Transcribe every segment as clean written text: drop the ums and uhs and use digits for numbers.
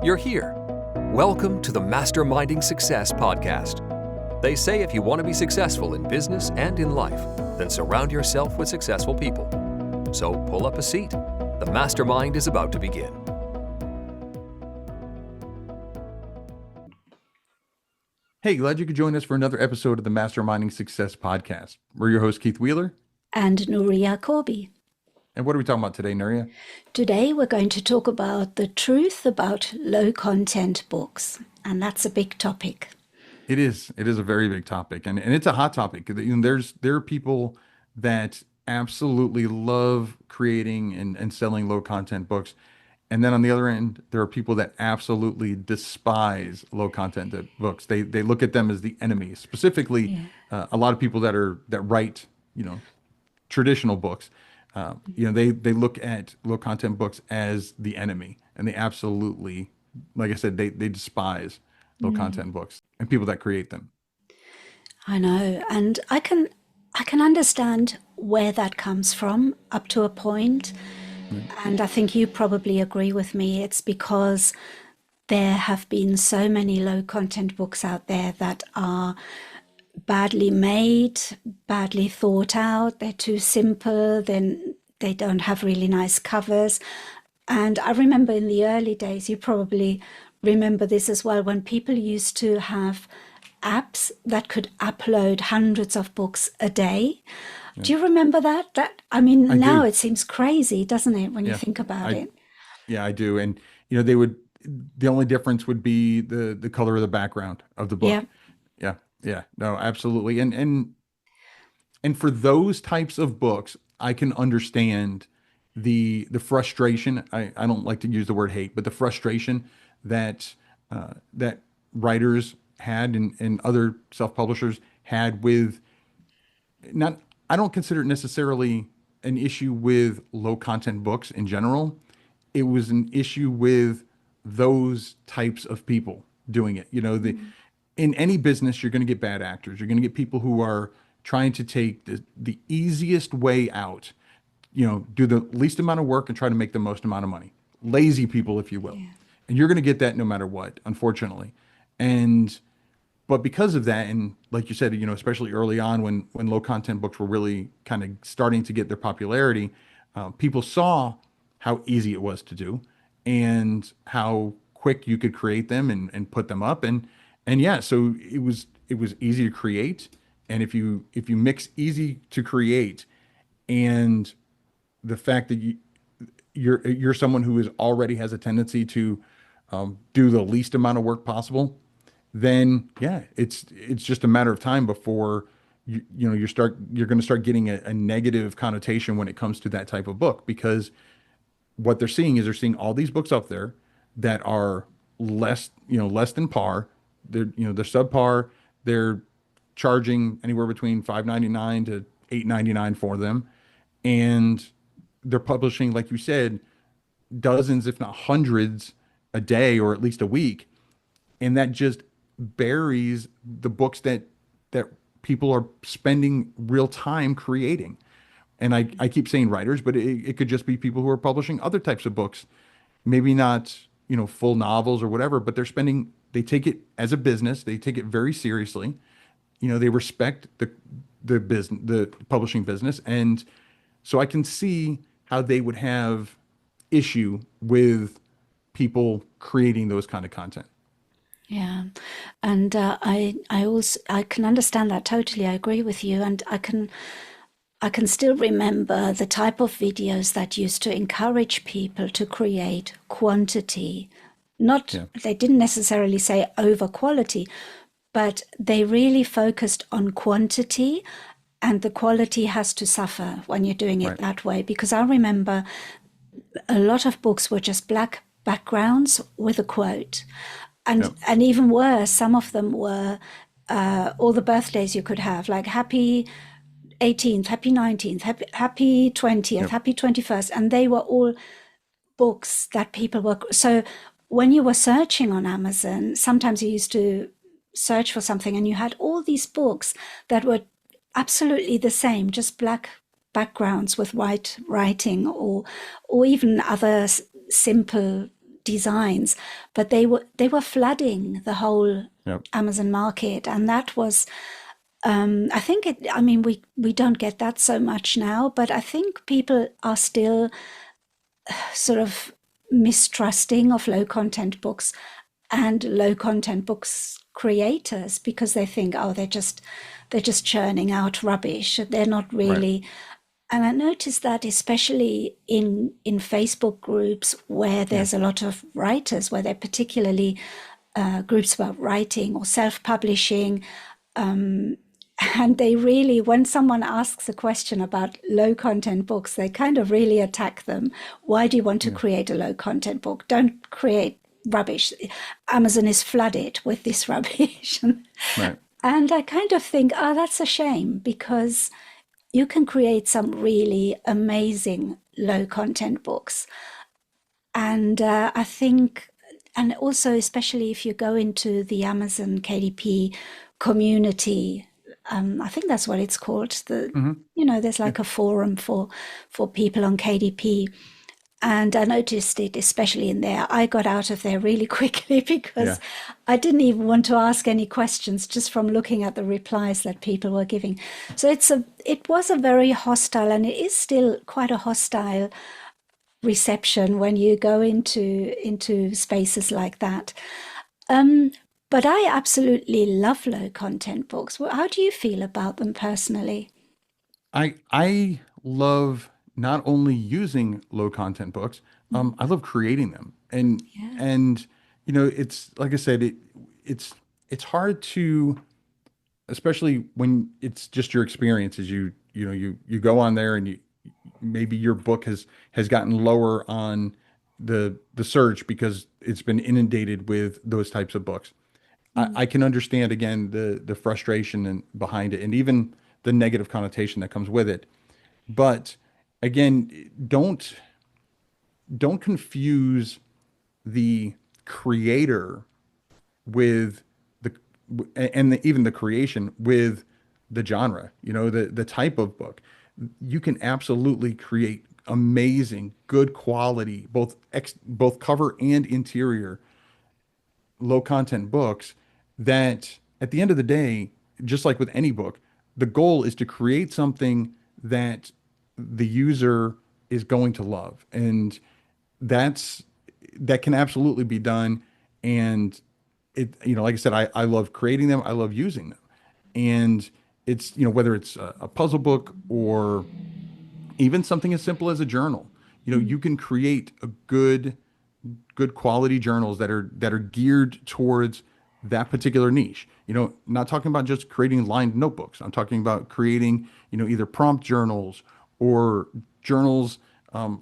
You're here. Welcome to the Masterminding Success podcast. They say if you want to be successful in business and in life, then surround yourself with successful people. So pull up a seat. The mastermind is about to begin. Hey, glad you could join us for another episode of the Masterminding Success podcast. We're your host, Keith Wheeler. And Nuria Corby. And what are we talking about today, Nuria? Today we're going to talk about the truth about low content books. And that's a big topic. It is. It is a very big topic. And it's a hot topic. There are people that absolutely love creating and selling low content books. And then on the other end, there are people that absolutely despise low content books. They look at them as the enemy. Specifically, a lot of people that write, traditional books. They look at low content books as the enemy, and they absolutely, like I said, they despise low content books and people that create them. I know, and I can understand where that comes from up to a point. And I think you probably agree with me. It's because there have been so many low content books out there that are badly made, badly thought out. They're too simple. Then they don't have really nice covers. And I remember in the early days, you probably remember this as well, when people used to have apps that could upload hundreds of books a day. Do you remember that? Now it seems crazy, doesn't it, when you think about it? Yeah, I do. And, the only difference would be the color of the background of the book. Yeah. No, absolutely. And for those types of books, I can understand the frustration. I don't like to use the word hate, but the frustration that writers had and other self-publishers had with I don't consider it necessarily an issue with low content books in general. It was an issue with those types of people doing it. In any business, you're going to get bad actors. You're going to get people who are trying to take the easiest way out, do the least amount of work and try to make the most amount of money. Lazy people, if you will. Yeah. And you're going to get that no matter what, unfortunately. But because of that, and like you said, especially early on when low content books were really kind of starting to get their popularity, people saw how easy it was to do and how quick you could create them and put them up. So it was easy to create. And if you mix easy to create and the fact that you're someone who already has a tendency to do the least amount of work possible, then it's just a matter of time before you're going to start getting a negative connotation when it comes to that type of book, because what they're seeing all these books up there that are less than par. They're subpar. They're charging anywhere between $5.99 to $8.99 for them, and they're publishing, like you said, dozens, if not hundreds, a day or at least a week, and that just buries the books that people are spending real time creating. And I keep saying writers, but it could just be people who are publishing other types of books, maybe not full novels or whatever, but they take it as a business. They take it very seriously. They respect the business, the publishing business, and so I can see how they would have issue with people creating those kind of content. Yeah, and I can understand that totally. I agree with you, and I can still remember the type of videos that used to encourage people to create quantity. They didn't necessarily say over quality, but they really focused on quantity, and the quality has to suffer when you're doing it that way. Because I remember a lot of books were just black backgrounds with a quote. And even worse, some of them were all the birthdays you could have, like happy 18th, happy 19th, happy 20th, happy 21st. And they were all books that people were. So when you were searching on Amazon, sometimes you used to search for something and you had all these books that were absolutely the same, just black backgrounds with white writing, or even other simple designs, but they were flooding the whole Yep. Amazon market, and that was. I think I mean, we don't get that so much now, but I think people are still sort of mistrusting of low content books and low content books creators because they think, oh, they're just churning out rubbish. They're not Right. really. And I noticed that especially in Facebook groups where Yeah. there's a lot of writers, where they're particularly groups about writing or self-publishing, and they really, when someone asks a question about low content books, they kind of really attack them. Why do you want to Yeah. create a low content book? Don't create rubbish. Amazon is flooded with this rubbish. Right. And I kind of think, oh, that's a shame because you can create some really amazing low content books. And I think, and also, especially if you go into the Amazon KDP community, I think that's what it's called. Hmm. There's Yeah. like a forum for people on KDP. And I noticed it, especially in there. I got out of there really quickly Yeah. because I didn't even want to ask any questions just from looking at the replies that people were giving. So it was a very hostile, and it is still quite a hostile reception when you go into spaces like that. But I absolutely love low content books. Well, how do you feel about them personally? I love not only using low content books, I love creating them. Yeah. And it's like I said, it's it's hard to, especially when it's just your experiences. You go on there and you maybe your book has gotten lower on the search because it's been inundated with those types of books. I can understand again the frustration and behind it, and even the negative connotation that comes with it. But again, don't confuse the creator with the even the creation with the genre. The type of book. You can absolutely create amazing, good quality, both cover and interior low content books that at the end of the day, just like with any book, the goal is to create something that the user is going to love. And that's that can absolutely be done. And like I said, I love creating them. I love using them. And it's, whether it's a puzzle book or even something as simple as a journal, you can create a good quality journals that are geared towards that particular niche. Not talking about just creating lined notebooks. I'm talking about creating, either prompt journals or journals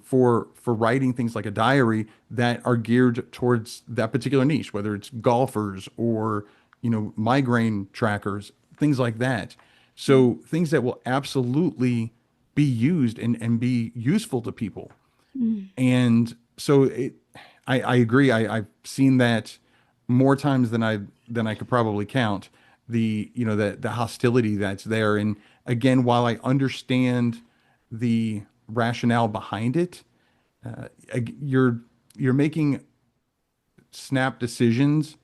for writing things like a diary that are geared towards that particular niche, whether it's golfers or migraine trackers, things like that. So things that will absolutely be used and be useful to people. And so I agree. I've seen that more times than I could probably count. The hostility that's there. And again, while I understand the rationale behind it, you're making snap decisions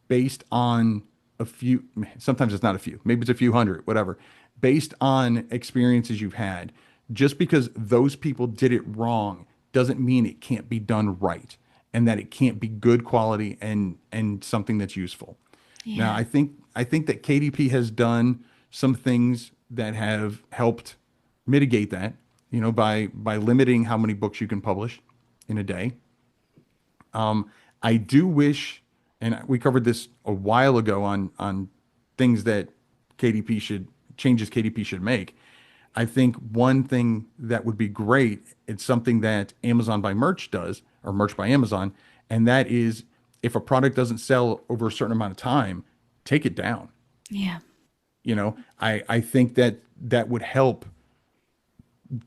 based on a few. Sometimes it's not a few. Maybe it's a few hundred, whatever. Based on experiences you've had. Just because those people did it wrong doesn't mean it can't be done right and that it can't be good quality and something that's useful. Now, Yeah. I think that KDP has done some things that have helped mitigate that, by limiting how many books you can publish in a day. I do wish, and we covered this a while ago on things that changes KDP should make. I think one thing that would be great, it's something that Amazon by Merch does, or Merch by Amazon, and that is if a product doesn't sell over a certain amount of time, take it down. Yeah. I think that would help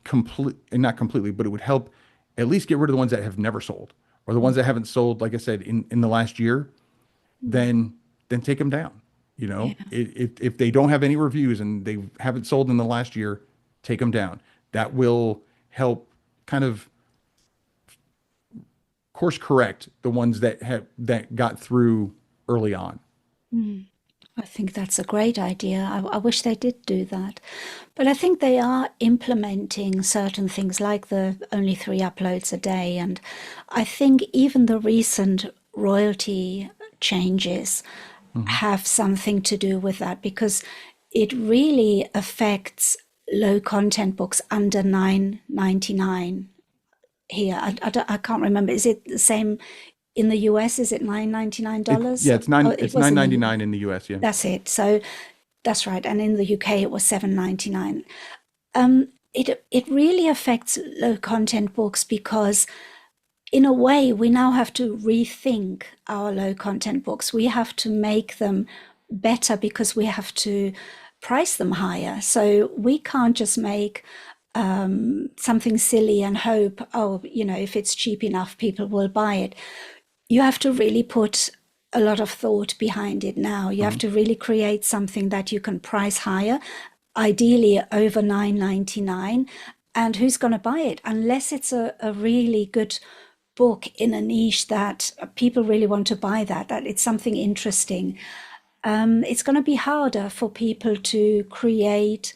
complete, and not completely, but it would help at least get rid of the ones that have never sold, or the ones that haven't sold, like I said, in the last year. Then take them down. Yeah. If they don't have any reviews and they haven't sold in the last year, take them down. That will help kind of course correct the ones that got through early on. I think that's a great idea. I wish they did do that. But I think they are implementing certain things like the only 3 uploads a day. And I think even the recent royalty changes have something to do with that, because it really affects low content books under $9.99 here. I can't remember. Is it the same in the US? Is it $9.99? Yeah, it's Oh, it's was nine in ninety the nine in the US. Yeah. That's it. So that's right. And in the UK, it was $7.99. It really affects low content books because, in a way, we now have to rethink our low content books. We have to make them better because we have to price them higher. So we can't just make something silly and hope, oh, if it's cheap enough, people will buy it. You have to really put a lot of thought behind it now. You have to really create something that you can price higher, ideally over $9.99. And who's going to buy it? Unless it's a really good book in a niche that people really want to buy, that it's something interesting. It's going to be harder for people to create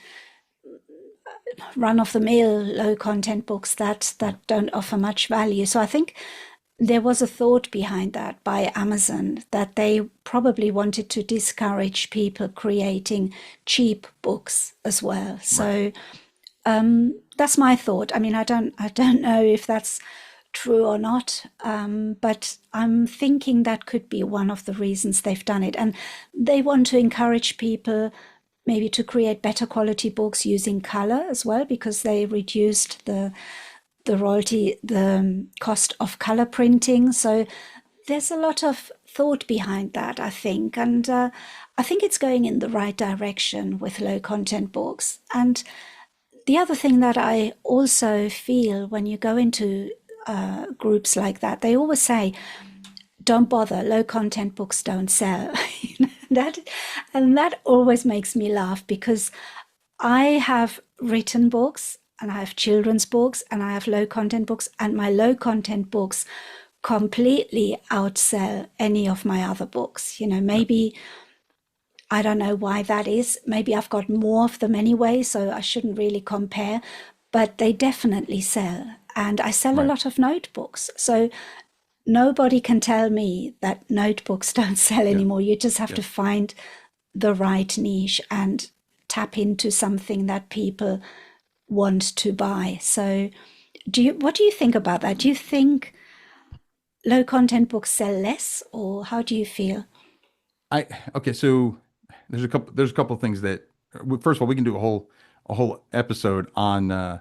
run-of-the-mill low-content books that don't offer much value. So I think there was a thought behind that by Amazon, that they probably wanted to discourage people creating cheap books as well. So that's my thought. I mean, I don't know if that's true or not, but I'm thinking that could be one of the reasons they've done it. And they want to encourage people maybe to create better quality books using color as well, because they reduced the royalty, the cost of color printing. So there's a lot of thought behind that, I think. And I think it's going in the right direction with low content books. And the other thing that I also feel when you go into groups like that, they always say, don't bother, low content books don't sell. that always makes me laugh, because I have written books and I have children's books and I have low content books, and my low content books completely outsell any of my other books. Maybe I don't know why that is. Maybe I've got more of them anyway, so I shouldn't really compare, but they definitely sell. And I sell a lot of notebooks. So nobody can tell me that notebooks don't sell anymore. You just have to find the right niche and tap into something that people want to buy. So what do you think about that? Do you think low content books sell less, or how do you feel? Okay, so there's a couple of things that, first of all, we can do a whole episode on the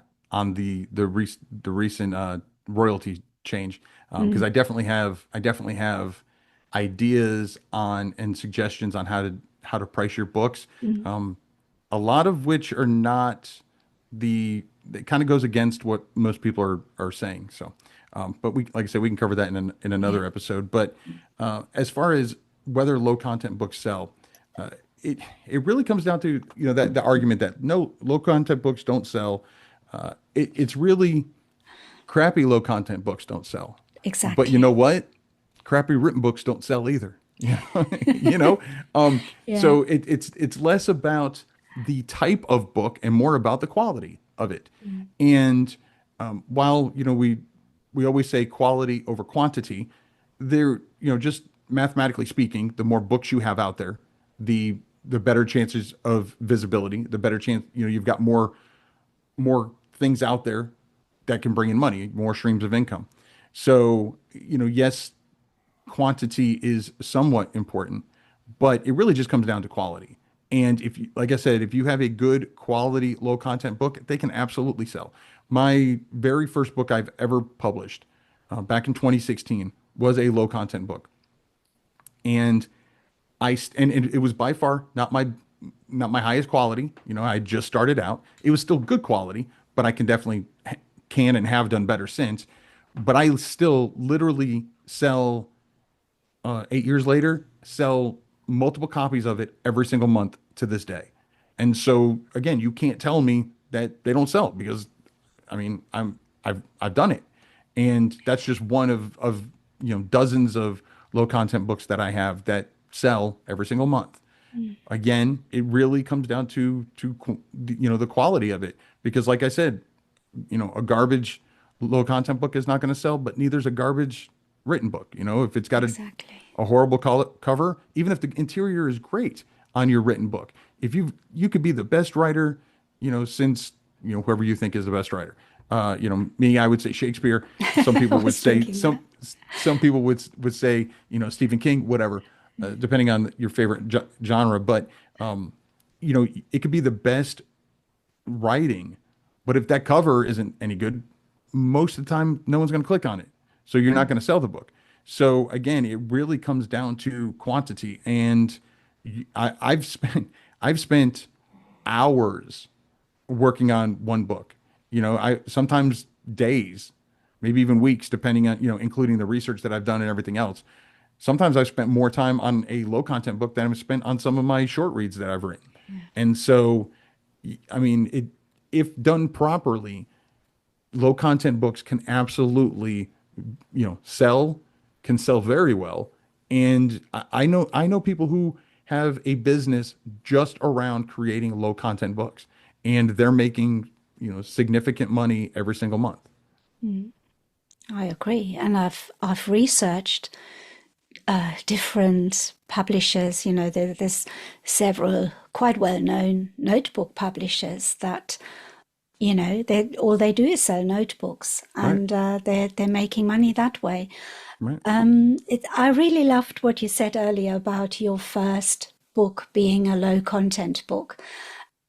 recent royalty change, because I definitely have ideas on and suggestions on how to price your books, a lot of which are not it kind of goes against what most people are saying. So, but like I said, we can cover that in another episode. But as far as whether low content books sell, it really comes down to that the argument that no, low content books don't sell. It's really crappy low content books don't sell. Exactly. But you know what? Crappy written books don't sell either. So it's less about the type of book and more about the quality of it. And while we always say quality over quantity, just mathematically speaking, the more books you have out there, the better chances of visibility, the better chance you've got more things out there that can bring in money, more streams of income. So yes, quantity is somewhat important, but it really just comes down to quality. And like I said, if you have a good quality low content book, they can absolutely sell. My very first book I've ever published back in 2016 was a low content book. And it was by far not my highest quality. I just started out. It was still good quality, but I can and have done better since. But I still literally sell 8 years later, sell multiple copies of it every single month to this day. And so again, you can't tell me that they don't sell, because I mean, I've done it. And that's just one of dozens of low content books that I have that sell every single month. Mm. Again, it really comes down to the quality of it, because like I said, a garbage low content book is not going to sell, but neither is a garbage written book. If it's got Exactly. a horrible cover, even if the interior is great on your written book, if you could be the best writer, since whoever you think is the best writer. Me, I would say Shakespeare. Some I people would was say thinking that. some people would say Stephen King, whatever, depending on your favorite genre. But it could be the best writing, but if that cover isn't any good, most of the time no one's going to click on it. So you're not going to sell the book. So again, it really comes down to quantity. And I've spent hours working on one book. I sometimes days, maybe even weeks, depending on, including the research that I've done and everything else. Sometimes I've spent more time on a low content book than I've spent on some of my short reads that I've written. And so, I mean, if done properly, low content books can absolutely, can sell very well. And I know people who have a business just around creating low content books, and they're making, significant money every single month. I agree, and I've researched different publishers. There's several quite well-known notebook publishers that they all they do is sell notebooks, Right. and they're making money that way. Right. I really loved what you said earlier about your first book being a low content book.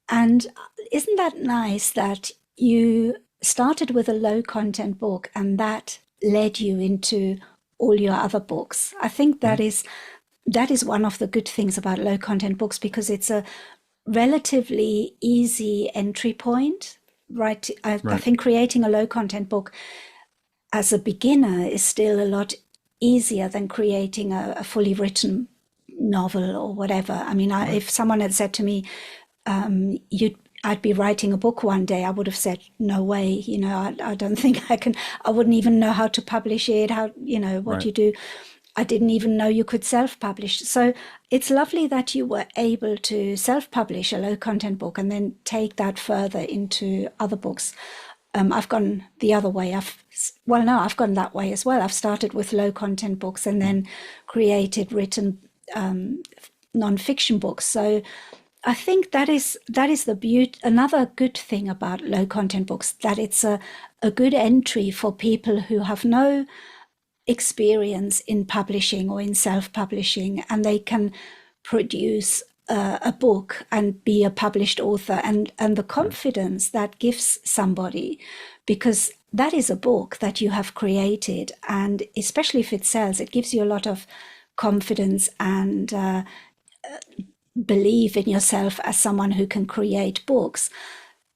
And isn't that nice that you started with a low content book and that led you into all your other books? I think Yeah. that is one of the good things about low content books, because it's a relatively easy entry point, right? I Right. think creating a low content book as a beginner is still a lot easier than creating a fully written novel or whatever. I mean, Right. if someone had said to me, I'd be writing a book one day, I would have said, no way, I don't think I wouldn't even know how to publish it, what Right. you do. I didn't even know you could self-publish. So it's lovely that you were able to self-publish a low content book and then take that further into other books. I've gone the other way. No, I've gone that way as well. I've started with low content books and then created written non-fiction books. So I think that is the beauty. Another good thing about low content books, that it's a good entry for people who have no experience in publishing or in self-publishing, and they can produce a book and be a published author, and the Right. confidence that gives somebody, because that is a book that you have created, and especially if it sells, it gives you a lot of confidence and believe in yourself as someone who can create books.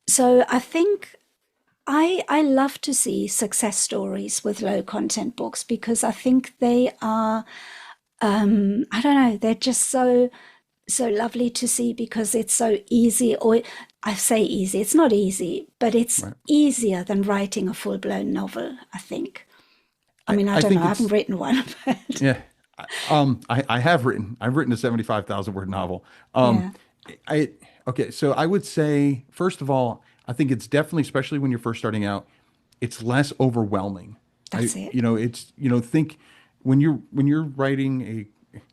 So I think I love to see success stories with low content books, because I think they are, I don't know, they're just so lovely to see, because it's so easy. Or I say easy, it's not easy, but it's Right. easier than writing a full-blown novel, I think. I mean, I I don't know, think I haven't it's written one, but yeah. I've written a 75,000 word novel. yeah, I Okay, so I would say, first of all, I think it's definitely, especially when you're first starting out, it's less overwhelming. that's it. It's, think when you're writing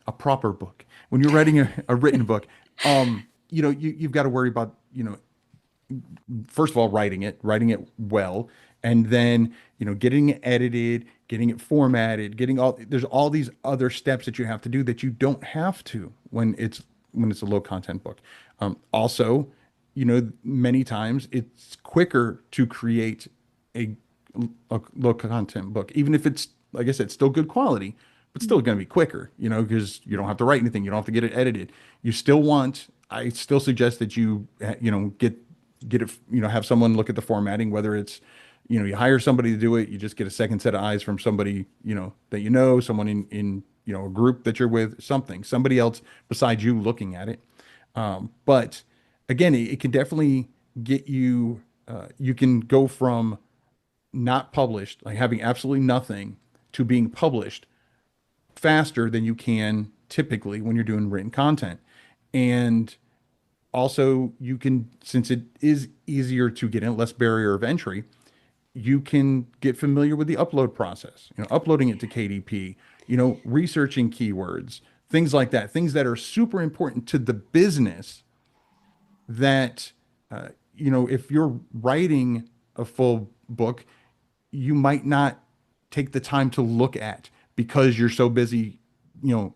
a proper book, when you're writing a written book, you've got to worry about, first of all, writing it well, and then, getting it edited, getting it formatted, there's all these other steps that you have to do that you don't have to when it's a low content book. Also, many times it's quicker to create a, a low content book, even if it's, like I said, still good quality, but still going to be quicker, because you don't have to write anything. You don't have to get it edited. I still suggest that you, get it, have someone look at the formatting, whether it's, you hire somebody to do it, you just get a second set of eyes from somebody, that someone in a group that you're with, somebody else besides you looking at it. But again, it can definitely get you, you can go from not published, like having absolutely nothing, to being published faster than you can typically when you're doing written content. And also you can, since it is easier to get in, less barrier of entry, you can get familiar with the upload process, uploading it to KDP, researching keywords, things like that, things that are super important to the business that, if you're writing a full book, you might not take the time to look at because you're so busy,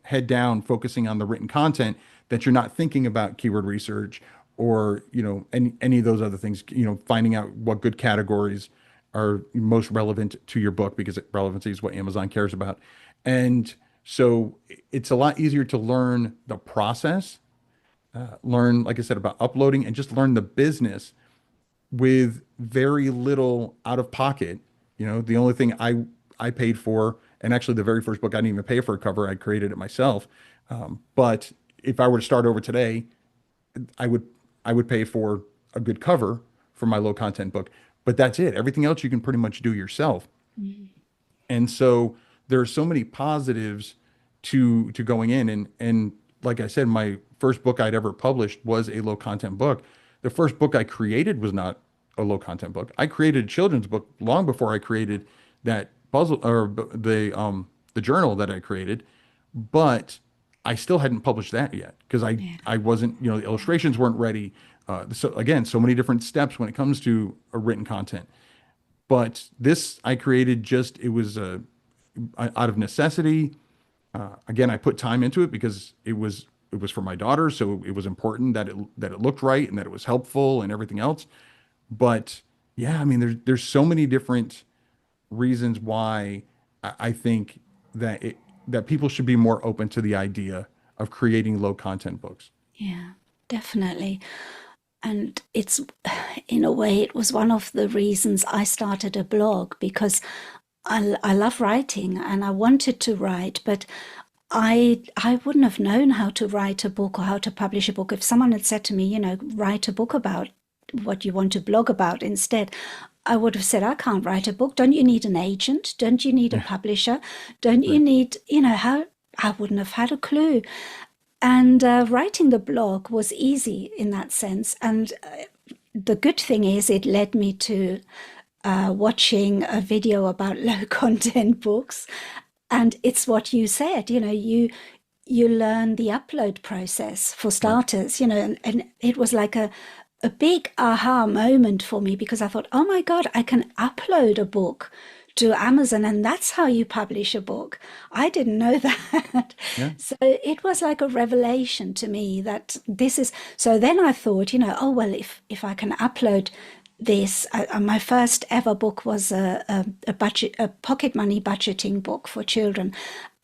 head down, focusing on the written content, that you're not thinking about keyword research or, any of those other things, finding out what good categories are most relevant to your book, because relevancy is what Amazon cares about. And so it's a lot easier to learn the process, learn, like I said, about uploading, and just learn the business with very little out of pocket. The only thing I paid for, and actually the very first book, I didn't even pay for a cover. I created it myself. But if I were to start over today, I would pay for a good cover for my low content book, but that's it. Everything else you can pretty much do yourself. Mm-hmm. And so there are so many positives to going in. And like I said, my first book I'd ever published was a low content book. The first book I created was not a low content book. I created a children's book long before I created that puzzle, or the journal that I created, but I still hadn't published that yet because I wasn't, the illustrations weren't ready. So again, so many different steps when it comes to a written content. But this I created it was out of necessity. Again, I put time into it because it was for my daughter, so it was important that it looked right and that it was helpful and everything else. But yeah, I mean, there's so many different reasons why I think that people should be more open to the idea of creating low content books. Yeah, definitely. And it's, in a way, it was one of the reasons I started a blog, because I love writing and I wanted to write, but I wouldn't have known how to write a book or how to publish a book if someone had said to me, write a book about what you want to blog about instead. I would have said, I can't write a book. Don't you need an agent? Don't you need a publisher? Don't you need, how I wouldn't have had a clue. And writing the blog was easy in that sense. And the good thing is it led me to watching a video about low content books. And it's what you said, you learn the upload process for starters, and it was like a big aha moment for me, because I thought, oh my God, I can upload a book to Amazon and that's how you publish a book. I didn't know that. Yeah. So it was like a revelation to me that this is, so then I thought, oh, well, if I can upload this, my first ever book was a pocket money budgeting book for children.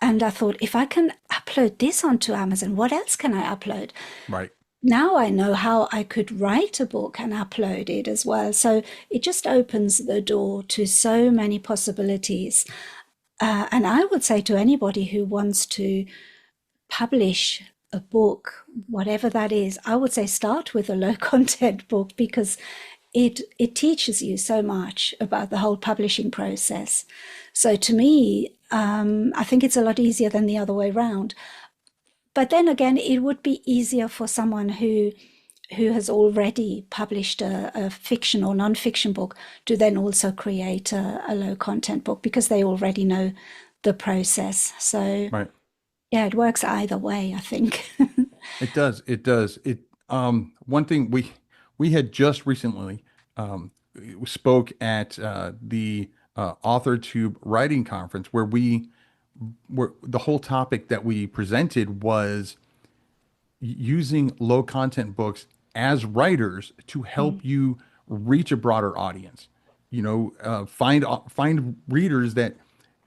And I thought, if I can upload this onto Amazon, what else can I upload? Right. Now I know how I could write a book and upload it as well. So it just opens the door to so many possibilities. And I would say to anybody who wants to publish a book, whatever that is, I would say start with a low content book, because it teaches you so much about the whole publishing process. So to me, I think it's a lot easier than the other way around. But then again, it would be easier for someone who has already published a fiction or non-fiction book to then also create a low content book, because they already know the process. So right. Yeah, it works either way, I think. It does. One thing we had just recently spoke at the AuthorTube Writing Conference, where the whole topic that we presented was using low content books as writers to help you reach a broader audience. Find readers that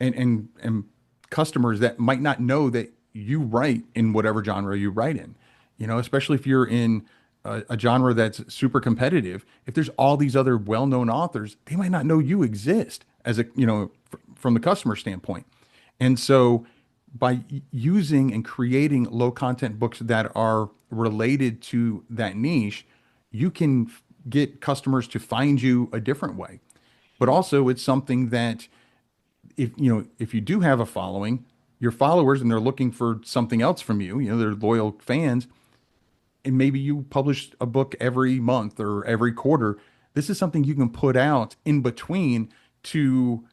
and customers that might not know that you write in whatever genre you write in. Especially if you're in a genre that's super competitive. If there's all these other well-known authors, they might not know you exist as from the customer standpoint. And so by using and creating low content books that are related to that niche, you can get customers to find you a different way. but also it's something that if you do have a following, your followers, and they're looking for something else from you, they're loyal fans, and maybe you publish a book every month or every quarter. This is something you can put out in between to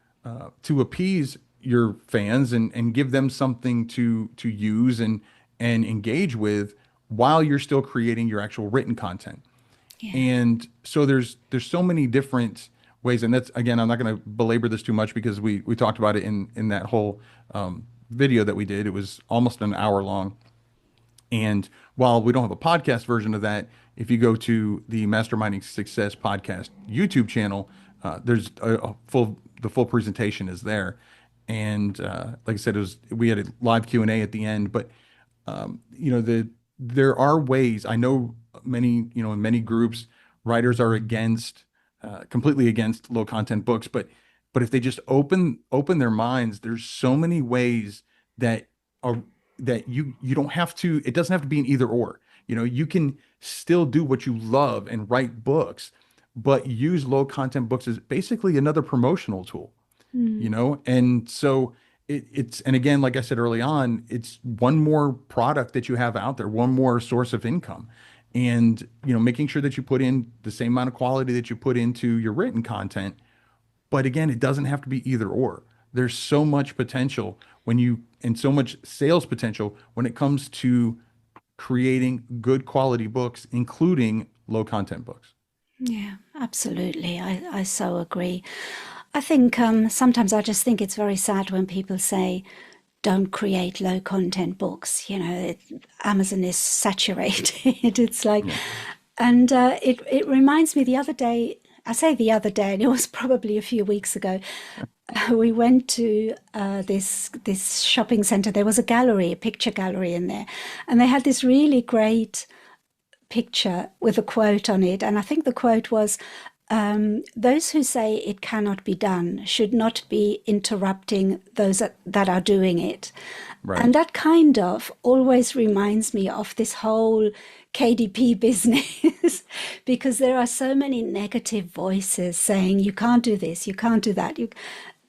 appease your fans and give them something to use and engage with while you're still creating your actual written content. Yeah. And so there's so many different ways, and that's, again, I'm not going to belabor this too much because we talked about it in that whole video that we did. It was almost an hour long. And while we don't have a podcast version of that, if you go to the Masterminding Success podcast YouTube channel, there's the full presentation is there. And like I said, we had a live Q&A at the end, but there are ways. I know many, in many groups, writers are completely against low content books, but if they just open their minds, there's so many ways that you don't have to, it doesn't have to be an either or. You can still do what you love and write books, but use low content books as basically another promotional tool. And so and again, like I said early on, it's one more product that you have out there, one more source of income. And, making sure that you put in the same amount of quality that you put into your written content. But again, it doesn't have to be either or. There's so much potential and so much sales potential when it comes to creating good quality books, including low content books. Yeah, absolutely. I so agree. I think sometimes I just think it's very sad when people say, don't create low content books. Amazon is saturated. It's like, and it reminds me the other day, I say the other day, and it was probably a few weeks ago. We went to this shopping center. There was a picture gallery in there, and they had this really great picture with a quote on it. And I think the quote was, those who say it cannot be done should not be interrupting those that are doing it. Right. And that kind of always reminds me of this whole KDP business, because there are so many negative voices saying you can't do this, you can't do that.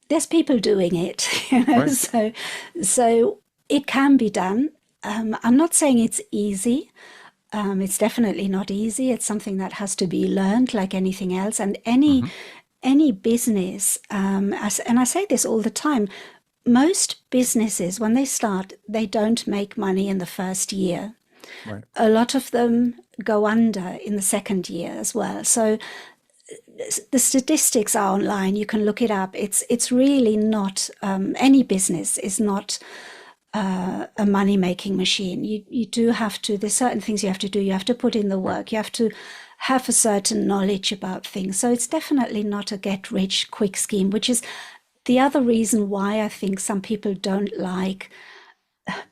There's people doing it, Right. So it can be done. I'm not saying it's easy. It's definitely not easy. It's something that has to be learned like anything else. And any business, and I say this all the time, most businesses, when they start, they don't make money in the first year. Right. A lot of them go under in the second year as well. So the statistics are online. You can look it up. It's really not, any business is not a money-making machine. You do have to, there's certain things you have to do. You have to put in the work. You have to have a certain knowledge about things. So it's definitely not a get-rich-quick scheme, which is the other reason why I think some people don't like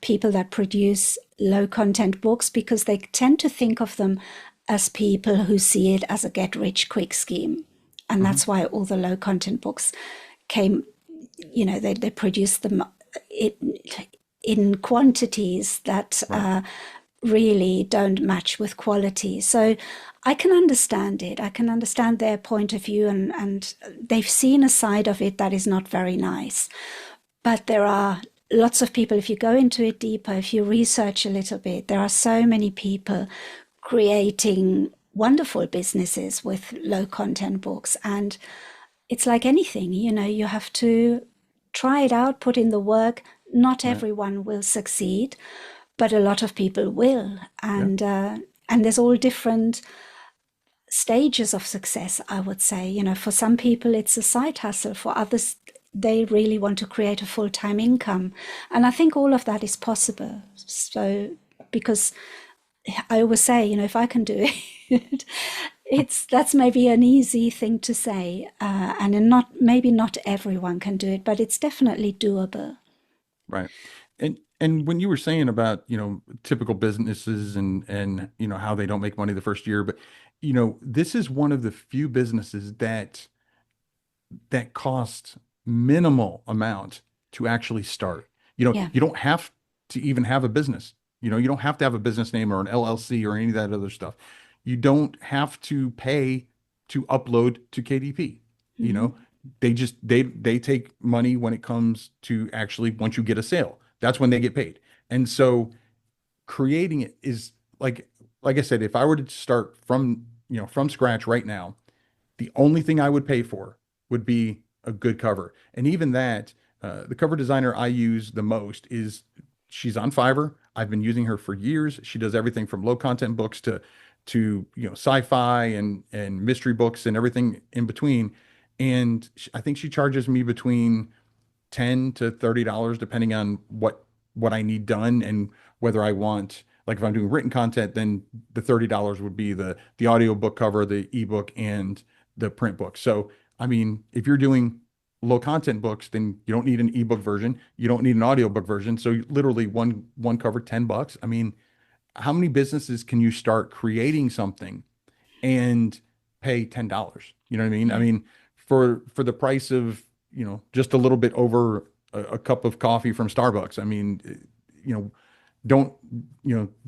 people that produce low-content books, because they tend to think of them as people who see it as a get-rich-quick scheme. And that's why all the low-content books came, they produced them in quantities that really don't match with quality. So I can understand it. I can understand their point of view, and they've seen a side of it that is not very nice. But there are lots of people, if you go into it deeper, if you research a little bit, there are so many people creating wonderful businesses with low content books. And it's like anything, you have to try it out, put in the work. Not everyone will succeed, but a lot of people will. And there's all different stages of success, I would say. For some people, it's a side hustle. For others, they really want to create a full-time income. And I think all of that is possible. So, because I always say, if I can do it, that's maybe an easy thing to say. And maybe not everyone can do it, but it's definitely doable. Right. And when you were saying about, typical businesses and how they don't make money the first year, but, this is one of the few businesses that cost minimal amount to actually start. You don't have to even have a business. You don't have to have a business name or an LLC or any of that other stuff. You don't have to pay to upload to KDP. they take money when it comes to actually once you get a sale. That's when they get paid. And so creating it is like I said, if I were to start from, from scratch right now, the only thing I would pay for would be a good cover. And even that, the cover designer I use the most she's on Fiverr. I've been using her for years. She does everything from low content books to sci-fi and mystery books and everything in between. And I think she charges me between $10 to $30 depending on what I need done and whether I want, like if I'm doing written content, then the $30 would be the audio book cover, the ebook, and the print book. So I mean, if you're doing low content books, then you don't need an ebook version, you don't need an audiobook version. So literally one cover, $10. I mean, how many businesses can you start creating something and pay $10? You know what I mean? I mean, for the price of, just a little bit over a cup of coffee from Starbucks. I mean, don't,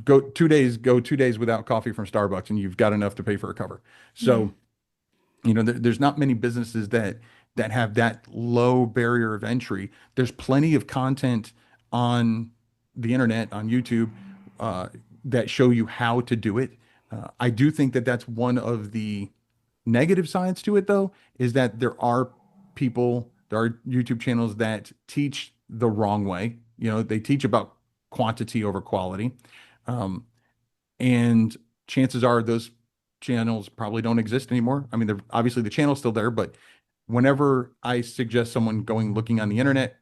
go 2 days without coffee from Starbucks and you've got enough to pay for a cover. So, there's not many businesses that have that low barrier of entry. There's plenty of content on the internet, on YouTube, that show you how to do it. I do think that that's one of the negative sides to it, though, is that there are YouTube channels that teach the wrong way. They teach about quantity over quality. And chances are those channels probably don't exist anymore. I mean, obviously the channel's still there, but whenever I suggest someone looking on the internet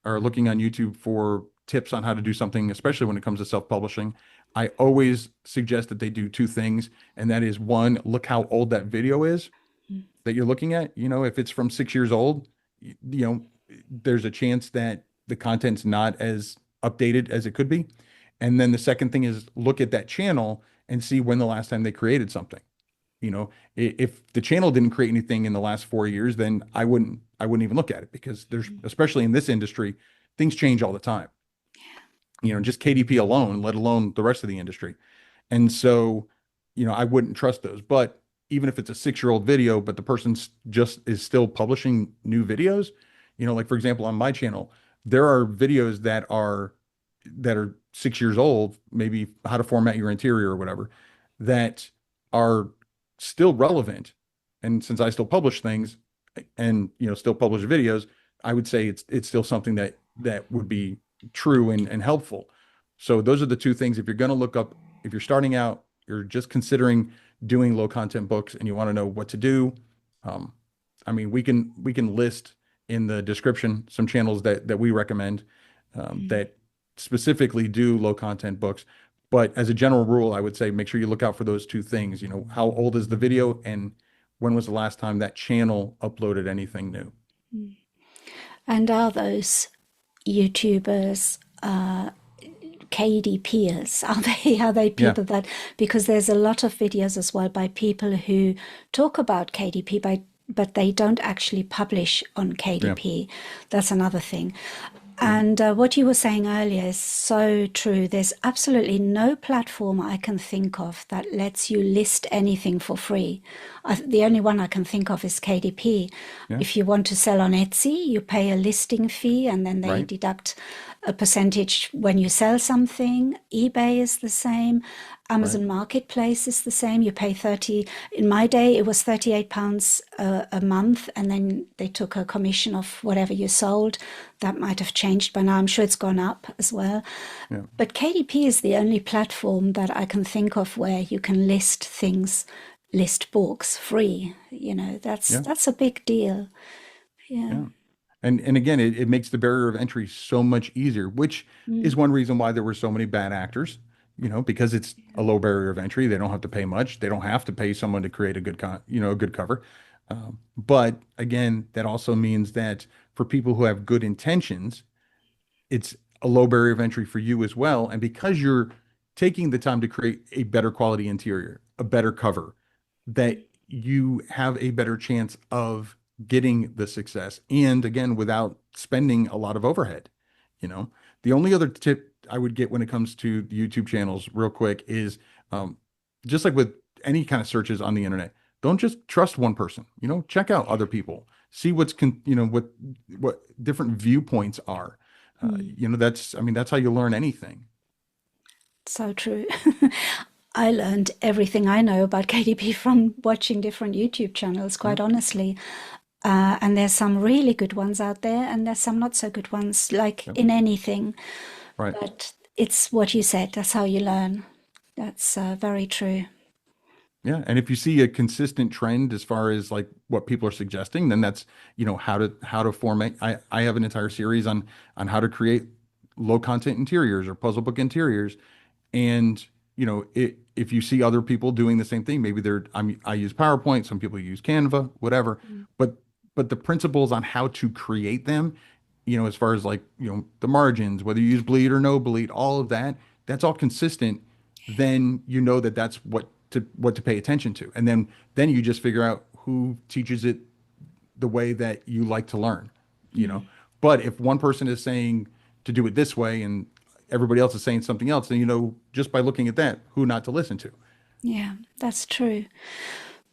or looking on YouTube for tips on how to do something, especially when it comes to self-publishing, I always suggest that they do two things. And that is, one, look how old that video is that you're looking at. If it's from 6 years old, there's a chance that the content's not as updated as it could be. And then the second thing is look at that channel and see when the last time they created something. If the channel didn't create anything in the last 4 years, then I wouldn't even look at it, because there's, especially in this industry, things change all the time. Just KDP alone, let alone the rest of the industry. And so, I wouldn't trust those. But even if it's a 6-year-old video, but the person's just is still publishing new videos, like for example, on my channel, there are videos that are 6 years old, maybe how to format your interior or whatever, that are still relevant. And since I still publish things and, still publish videos, I would say it's still something that would be true and helpful. So those are the two things. If you're going to look up, if you're starting out, you're just considering doing low content books and you want to know what to do. I mean, we can list in the description some channels that we recommend, that specifically do low content books. But as a general rule, I would say make sure you look out for those two things. How old is the video, and when was the last time that channel uploaded anything new? And are those YouTubers KDPers? Are they people that, because there's a lot of videos as well by people who talk about KDP but they don't actually publish on KDP. That's another thing. And what you were saying earlier is so true. There's absolutely no platform I can think of that lets you list anything for free. The only one I can think of is KDP. If you want to sell on Etsy, you pay a listing fee and then they deduct a percentage when you sell something. eBay is the same. Amazon Marketplace is the same. You pay 30. In my day, it was £38 a month, and then they took a commission of whatever you sold. That might have changed by now. I'm sure it's gone up as well. But KDP is the only platform that I can think of where you can list things, list books free. That's a big deal. Yeah. And again, it makes the barrier of entry so much easier, which is one reason why there were so many bad actors. Because it's a low barrier of entry. They don't have to pay much. They don't have to pay someone to create a good cover. But again, that also means that for people who have good intentions, it's a low barrier of entry for you as well. And because you're taking the time to create a better quality interior, a better cover, that you have a better chance of getting the success. And again, without spending a lot of overhead. The only other tip I would get when it comes to the YouTube channels real quick is, just like with any kind of searches on the internet, don't just trust one person, check out other people, see what different viewpoints are. That's, I mean, that's how you learn anything. So true. I learned everything I know about KDP from watching different YouTube channels, Yeah. quite honestly. And there's some really good ones out there, and there's some not so good ones, like Yep. in anything. Right. But it's what you said, that's how you learn. That's very true. Yeah. And if you see a consistent trend as far as like what people are suggesting, then that's, how to format. I have an entire series on how to create low content interiors or puzzle book interiors. And, if you see other people doing the same thing, maybe I use PowerPoint, some people use Canva, whatever, but, the principles on how to create them, as far as like, the margins, whether you use bleed or no bleed, all of that, that's all consistent. Then you know that that's what to pay attention to. And then you just figure out who teaches it the way that you like to learn, you know. But if one person is saying to do it this way and everybody else is saying something else, then just by looking at that, who not to listen to. Yeah, that's true.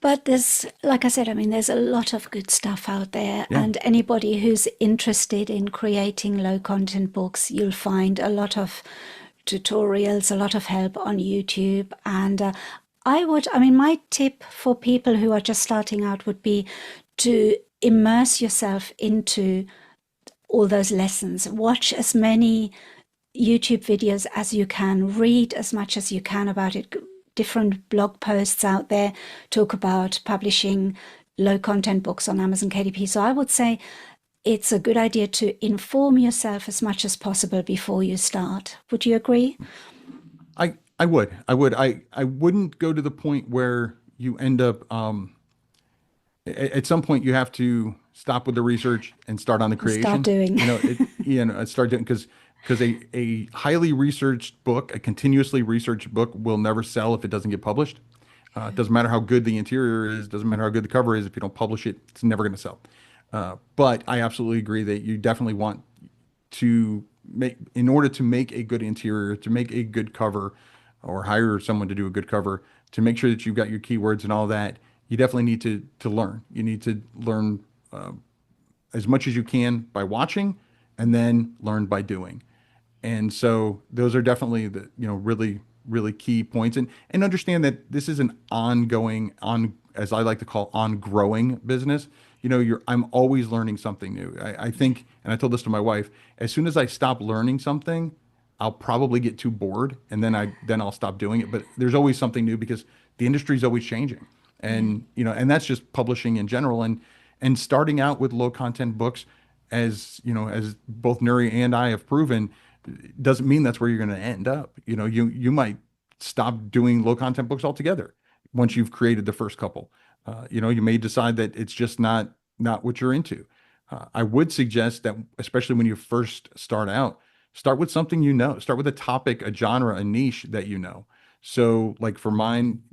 But there's, like I said, I mean, there's a lot of good stuff out there. Yeah. And anybody who's interested in creating low content books, you'll find a lot of tutorials, a lot of help on YouTube. And I mean, my tip for people who are just starting out would be to immerse yourself into all those lessons. Watch as many YouTube videos as you can, read as much as you can about it. Different blog posts out there talk about publishing low content books on Amazon KDP. So I would say it's a good idea to inform yourself as much as possible before you start. Would you agree? I would. I wouldn't go to the point where you end up at some point you have to stop with the research and start on the Start creation. doing. Start doing, because a highly researched book, a continuously researched book, will never sell if it doesn't get published. It doesn't matter how good the interior is, doesn't matter how good the cover is. If you don't publish it, it's never going to sell. But I absolutely agree that you definitely want to in order to make a good interior, to make a good cover, or hire someone to do a good cover, to make sure that you've got your keywords and all that, you definitely need to learn. You need to learn as much as you can by watching, and then learn by doing. And so those are definitely the, really, really key points. And understand that this is an ongoing, as I like to call, on growing business. I'm always learning something new. I think, and I told this to my wife, as soon as I stop learning something, I'll probably get too bored, and then I'll stop doing it. But there's always something new, because the industry is always changing. And, and that's just publishing in general. And starting out with low content books, as both Nuri and I have proven, doesn't mean that's where you're going to end up. You might stop doing low content books altogether once you've created the first couple. You may decide that it's just not what you're into. I would suggest that, especially when you first start out, start with something start with a topic, a genre, a niche that you know. So like for mine,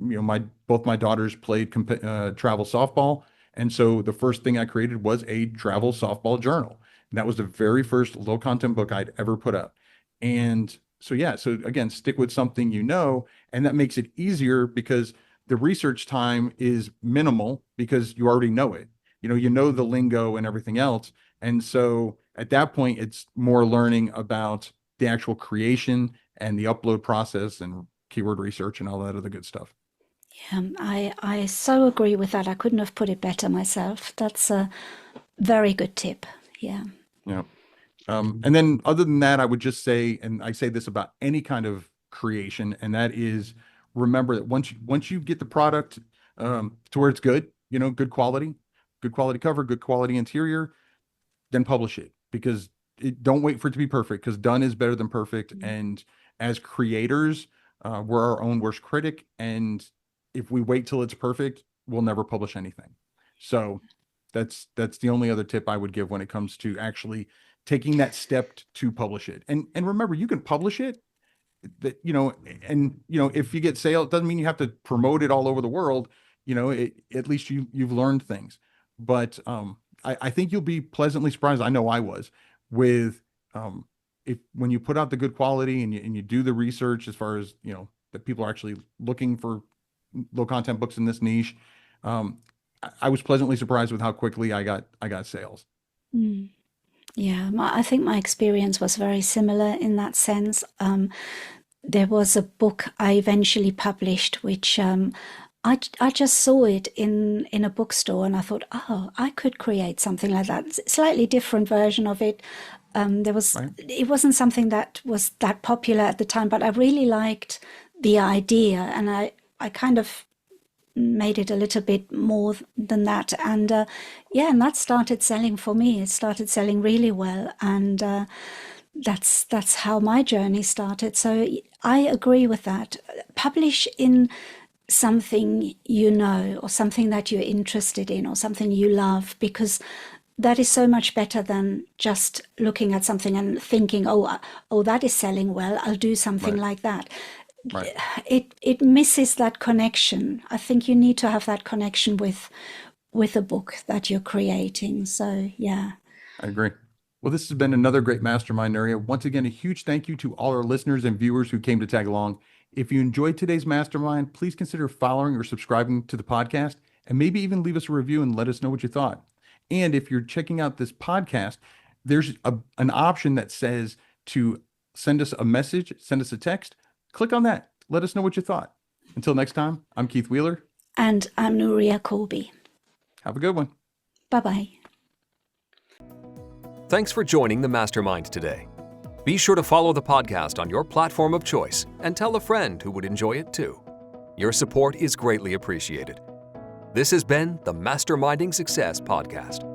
both my daughters played travel softball. And so the first thing I created was a travel softball journal. And that was the very first low content book I'd ever put out. And so, yeah, so again, stick with something, and that makes it easier because the research time is minimal because you already know it. You know the lingo and everything else. And so at that point, it's more learning about the actual creation and the upload process and keyword research and all that other good stuff. I so agree with that. I couldn't have put it better myself. That's a very good tip. Yeah. Yeah. And then other than that, I would just say, and I say this about any kind of creation, and that is, remember that once you get the product to where it's good, good quality cover, good quality interior, then publish it, because don't wait for it to be perfect, because done is better than perfect. And as creators, we're our own worst critic. And if we wait till it's perfect, we'll never publish anything. So that's the only other tip I would give when it comes to actually taking that step to publish it. And remember, you can publish it, if you get sales, it doesn't mean you have to promote it all over the world. At least you've learned things. But I think you'll be pleasantly surprised. I know I was, with when you put out the good quality and you do the research as far as that people are actually looking for low content books in this niche. I was pleasantly surprised with how quickly I got sales. Mm. Yeah, I think my experience was very similar in that sense. There was a book I eventually published, which I just saw it in a bookstore, and I thought, oh, I could create something like that. Slightly different version of it. Right. It wasn't something that was that popular at the time, but I really liked the idea, and I kind of made it a little bit more than that, and and that started selling for me. It started selling really well, and that's how my journey started. So I agree with that. Publish in something you know, or something that you're interested in, or something you love, because that is so much better than just looking at something and thinking, oh, that is selling well, I'll do something Right. like that. Right. It misses that connection. I think you need to have that connection with a book that you're creating. So yeah. I agree. Well, this has been another great mastermind area. Once again, a huge thank you to all our listeners and viewers who came to tag along. If you enjoyed today's mastermind, please consider following or subscribing to the podcast, and maybe even leave us a review and let us know what you thought. And if you're checking out this podcast, there's an option that says to send us a message, send us a text. Click on that. Let us know what you thought. Until next time, I'm Keith Wheeler. And I'm Nuria Colby. Have a good one. Bye-bye. Thanks for joining the Mastermind today. Be sure to follow the podcast on your platform of choice and tell a friend who would enjoy it too. Your support is greatly appreciated. This has been the Masterminding Success Podcast.